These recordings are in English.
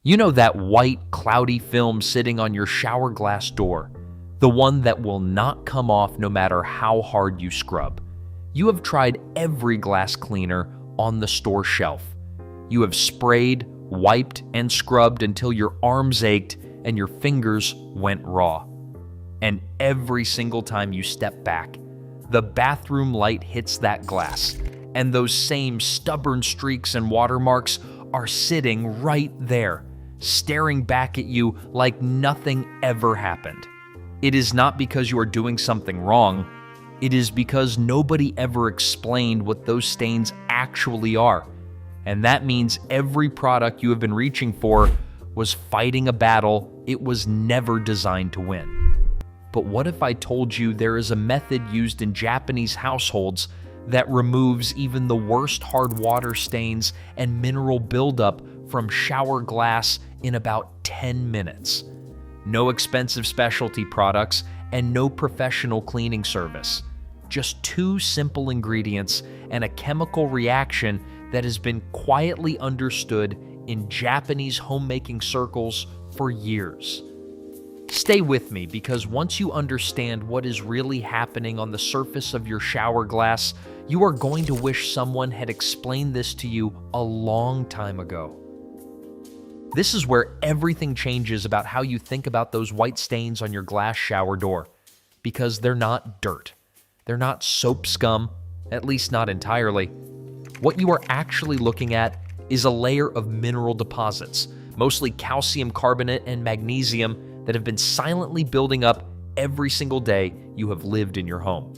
You know that white, cloudy film sitting on your shower glass door, the one that will not come off no matter how hard you scrub. You have tried every glass cleaner on the store shelf. You have sprayed, wiped, and scrubbed until your arms ached and your fingers went raw. And every single time you step back, the bathroom light hits that glass, and those same stubborn streaks and watermarks are sitting right there, staring back at you like nothing ever happened. It is not because you are doing something wrong. It is because nobody ever explained what those stains actually are. And that means every product you have been reaching for was fighting a battle it was never designed to win. But what if I told you there is a method used in Japanese households that removes even the worst hard water stains and mineral buildup from shower glass in about 10 minutes? No expensive specialty products and no professional cleaning service. Just 2 simple ingredients and a chemical reaction that has been quietly understood in Japanese homemaking circles for years. Stay with me, because once you understand what is really happening on the surface of your shower glass, you are going to wish someone had explained this to you a long time ago. This is where everything changes about how you think about those white stains on your glass shower door, because they're not dirt. They're not soap scum, at least not entirely. What you are actually looking at is a layer of mineral deposits, mostly calcium carbonate and magnesium, that have been silently building up every single day you have lived in your home.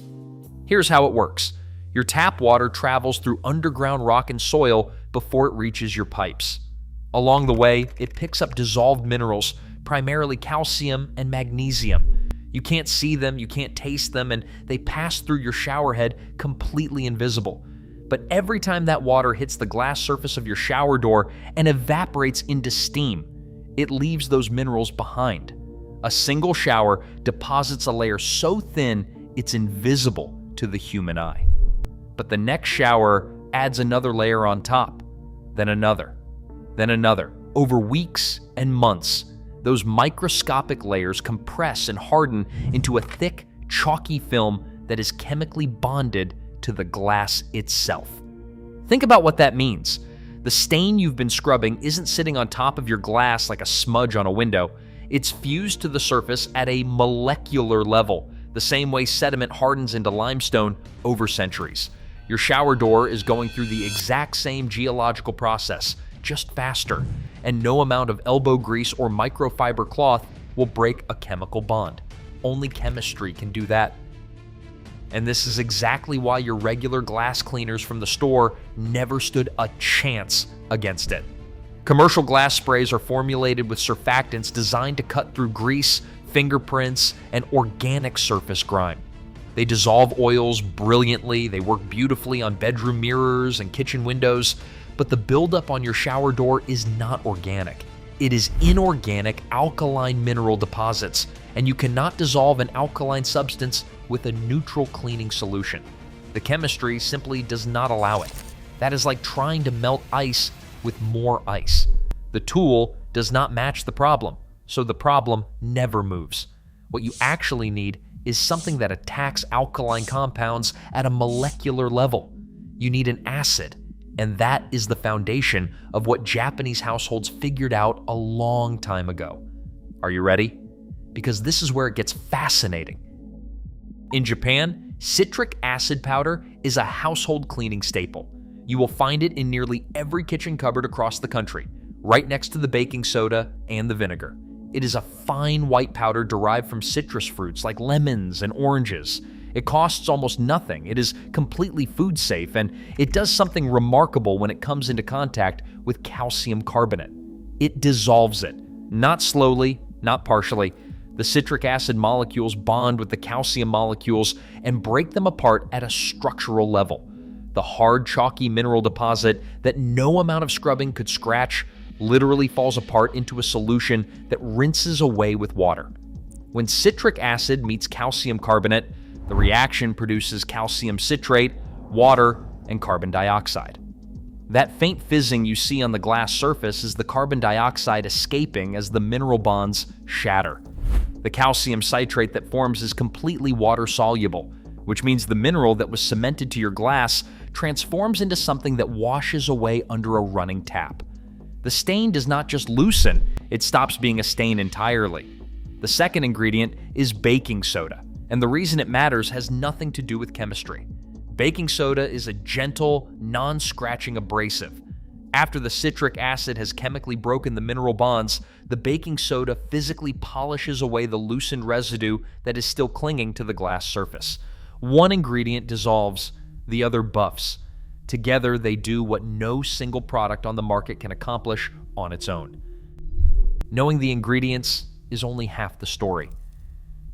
Here's how it works. Your tap water travels through underground rock and soil before it reaches your pipes. Along the way, it picks up dissolved minerals, primarily calcium and magnesium. You can't see them, you can't taste them, and they pass through your shower head completely invisible. But every time that water hits the glass surface of your shower door and evaporates into steam, it leaves those minerals behind. A single shower deposits a layer so thin it's invisible to the human eye. But the next shower adds another layer on top, then another, then another. Over weeks and months, those microscopic layers compress and harden into a thick, chalky film that is chemically bonded to the glass itself. Think about what that means. The stain you've been scrubbing isn't sitting on top of your glass like a smudge on a window. It's fused to the surface at a molecular level, the same way sediment hardens into limestone over centuries. Your shower door is going through the exact same geological process, just faster, and no amount of elbow grease or microfiber cloth will break a chemical bond. Only chemistry can do that. And this is exactly why your regular glass cleaners from the store never stood a chance against it. Commercial glass sprays are formulated with surfactants designed to cut through grease, fingerprints, and organic surface grime. They dissolve oils brilliantly, they work beautifully on bedroom mirrors and kitchen windows, but the buildup on your shower door is not organic. It is inorganic alkaline mineral deposits, and you cannot dissolve an alkaline substance with a neutral cleaning solution. The chemistry simply does not allow it. That is like trying to melt ice with more ice. The tool does not match the problem, so the problem never moves. What you actually need is something that attacks alkaline compounds at a molecular level. You need an acid, and that is the foundation of what Japanese households figured out a long time ago. Are you ready? Because this is where it gets fascinating. In Japan, citric acid powder is a household cleaning staple. You will find it in nearly every kitchen cupboard across the country, right next to the baking soda and the vinegar. It is a fine white powder derived from citrus fruits like lemons and oranges. It costs almost nothing, it is completely food safe, and it does something remarkable when it comes into contact with calcium carbonate. It dissolves it, not slowly, not partially. The citric acid molecules bond with the calcium molecules and break them apart at a structural level. The hard, chalky mineral deposit that no amount of scrubbing could scratch literally falls apart into a solution that rinses away with water. When citric acid meets calcium carbonate, the reaction produces calcium citrate, water, and carbon dioxide. That faint fizzing you see on the glass surface is the carbon dioxide escaping as the mineral bonds shatter. The calcium citrate that forms is completely water-soluble, which means the mineral that was cemented to your glass transforms into something that washes away under a running tap. The stain does not just loosen, it stops being a stain entirely. The second ingredient is baking soda, and the reason it matters has nothing to do with chemistry. Baking soda is a gentle, non-scratching abrasive. After the citric acid has chemically broken the mineral bonds, the baking soda physically polishes away the loosened residue that is still clinging to the glass surface. One ingredient dissolves, the other buffs. Together, they do what no single product on the market can accomplish on its own. Knowing the ingredients is only half the story.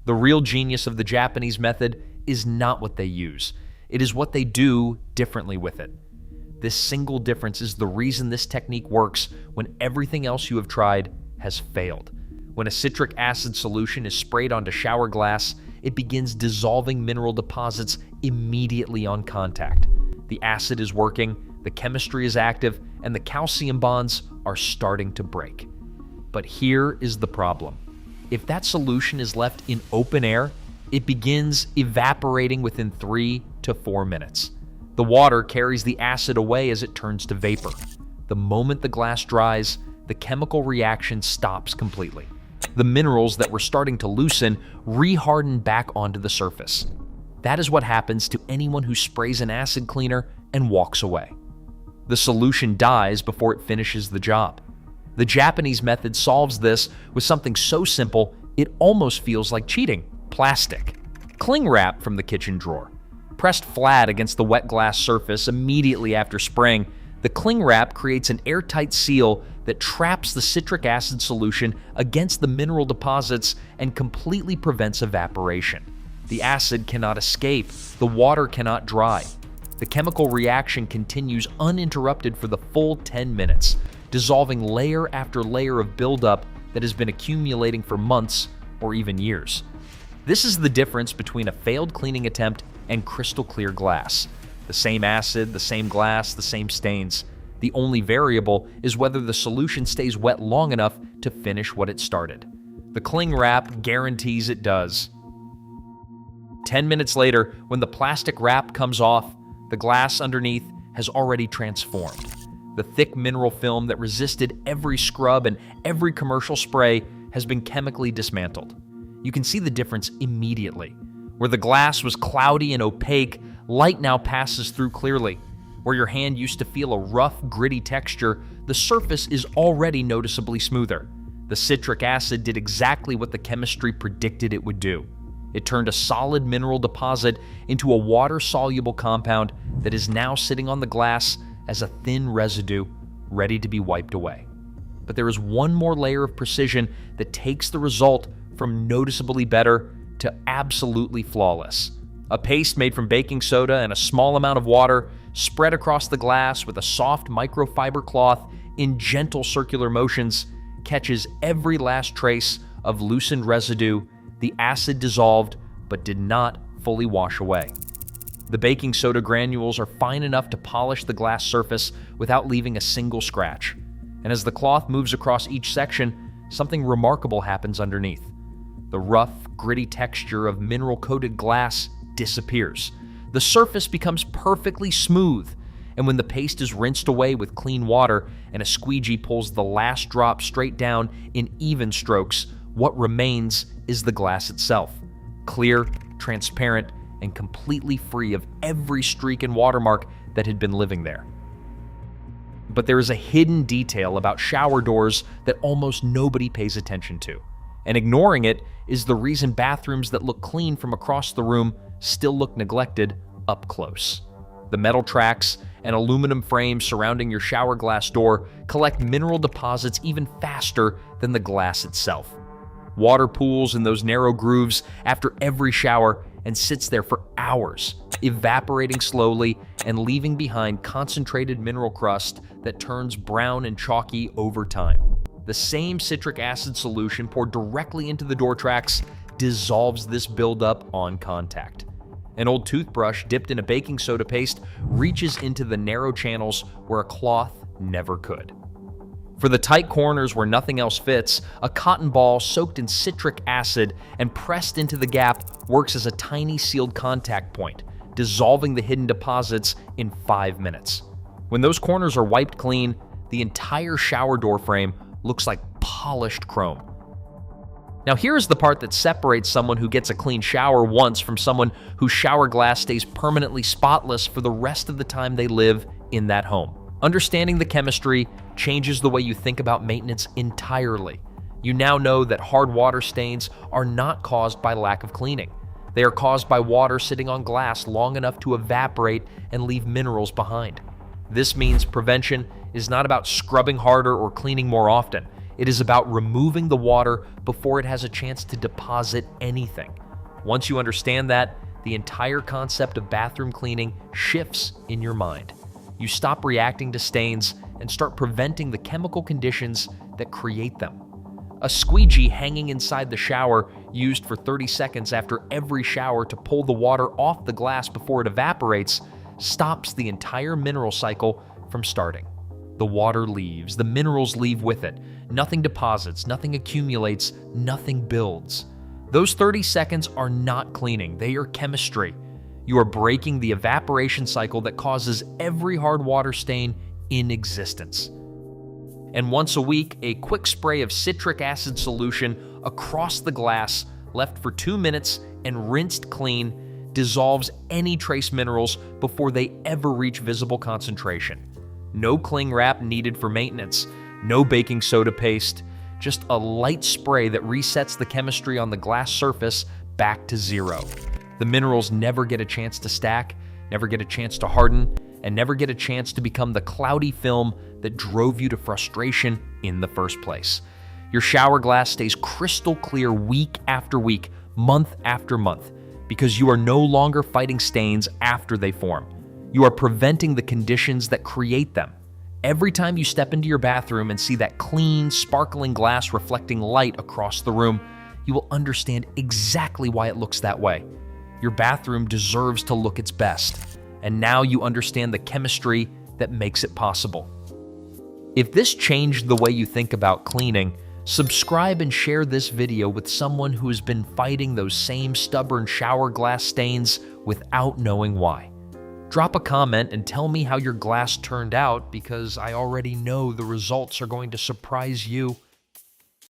The real genius of the Japanese method is not what they use. It is what they do differently with it. This single difference is the reason this technique works when everything else you have tried has failed. When a citric acid solution is sprayed onto shower glass, it begins dissolving mineral deposits immediately on contact. The acid is working, the chemistry is active, and the calcium bonds are starting to break. But here is the problem. If that solution is left in open air, it begins evaporating within 3 to 4 minutes. The water carries the acid away as it turns to vapor. The moment the glass dries, the chemical reaction stops completely. The minerals that were starting to loosen re-harden back onto the surface. That is what happens to anyone who sprays an acid cleaner and walks away. The solution dies before it finishes the job. The Japanese method solves this with something so simple it almost feels like cheating: plastic. Cling wrap from the kitchen drawer. Pressed flat against the wet glass surface immediately after spraying, the cling wrap creates an airtight seal that traps the citric acid solution against the mineral deposits and completely prevents evaporation. The acid cannot escape, the water cannot dry. The chemical reaction continues uninterrupted for the full 10 minutes, dissolving layer after layer of buildup that has been accumulating for months or even years. This is the difference between a failed cleaning attempt and crystal clear glass. The same acid, the same glass, the same stains. The only variable is whether the solution stays wet long enough to finish what it started. The cling wrap guarantees it does. 10 minutes later, when the plastic wrap comes off, the glass underneath has already transformed. The thick mineral film that resisted every scrub and every commercial spray has been chemically dismantled. You can see the difference immediately. Where the glass was cloudy and opaque, light now passes through clearly. Where your hand used to feel a rough, gritty texture, the surface is already noticeably smoother. The citric acid did exactly what the chemistry predicted it would do. It turned a solid mineral deposit into a water-soluble compound that is now sitting on the glass as a thin residue, ready to be wiped away. But there is one more layer of precision that takes the result from noticeably better to absolutely flawless. A paste made from baking soda and a small amount of water, spread across the glass with a soft microfiber cloth in gentle circular motions, catches every last trace of loosened residue. The acid dissolved, but did not fully wash away. The baking soda granules are fine enough to polish the glass surface without leaving a single scratch. And as the cloth moves across each section, something remarkable happens underneath. The rough, gritty texture of mineral-coated glass disappears. The surface becomes perfectly smooth, and when the paste is rinsed away with clean water and a squeegee pulls the last drop straight down in even strokes, what remains is the glass itself, clear, transparent, and completely free of every streak and watermark that had been living there. But there is a hidden detail about shower doors that almost nobody pays attention to, and ignoring it is the reason bathrooms that look clean from across the room still look neglected up close. The metal tracks and aluminum frames surrounding your shower glass door collect mineral deposits even faster than the glass itself. Water pools in those narrow grooves after every shower and sits there for hours, evaporating slowly and leaving behind concentrated mineral crust that turns brown and chalky over time. The same citric acid solution poured directly into the door tracks dissolves this buildup on contact. An old toothbrush dipped in a baking soda paste reaches into the narrow channels where a cloth never could. For the tight corners where nothing else fits, a cotton ball soaked in citric acid and pressed into the gap works as a tiny sealed contact point, dissolving the hidden deposits in 5 minutes. When those corners are wiped clean, the entire shower door frame looks like polished chrome. Now here's the part that separates someone who gets a clean shower once from someone whose shower glass stays permanently spotless for the rest of the time they live in that home. Understanding the chemistry changes the way you think about maintenance entirely. You now know that hard water stains are not caused by lack of cleaning. They are caused by water sitting on glass long enough to evaporate and leave minerals behind. This means prevention is not about scrubbing harder or cleaning more often. It is about removing the water before it has a chance to deposit anything. Once you understand that, the entire concept of bathroom cleaning shifts in your mind. You stop reacting to stains and start preventing the chemical conditions that create them. A squeegee hanging inside the shower, used for 30 seconds after every shower to pull the water off the glass before it evaporates, stops the entire mineral cycle from starting. The water leaves, the minerals leave with it. Nothing deposits, nothing accumulates, nothing builds. Those 30 seconds are not cleaning, they are chemistry. You are breaking the evaporation cycle that causes every hard water stain in existence. And once a week, a quick spray of citric acid solution across the glass, left for 2 minutes and rinsed clean, dissolves any trace minerals before they ever reach visible concentration. No cling wrap needed for maintenance, no baking soda paste, just a light spray that resets the chemistry on the glass surface back to zero. The minerals never get a chance to stack, never get a chance to harden, and never get a chance to become the cloudy film that drove you to frustration in the first place. Your shower glass stays crystal clear week after week, month after month, because you are no longer fighting stains after they form. You are preventing the conditions that create them. Every time you step into your bathroom and see that clean, sparkling glass reflecting light across the room, you will understand exactly why it looks that way. Your bathroom deserves to look its best, and now you understand the chemistry that makes it possible. If this changed the way you think about cleaning, subscribe and share this video with someone who has been fighting those same stubborn shower glass stains without knowing why. Drop a comment and tell me how your glass turned out, because I already know the results are going to surprise you.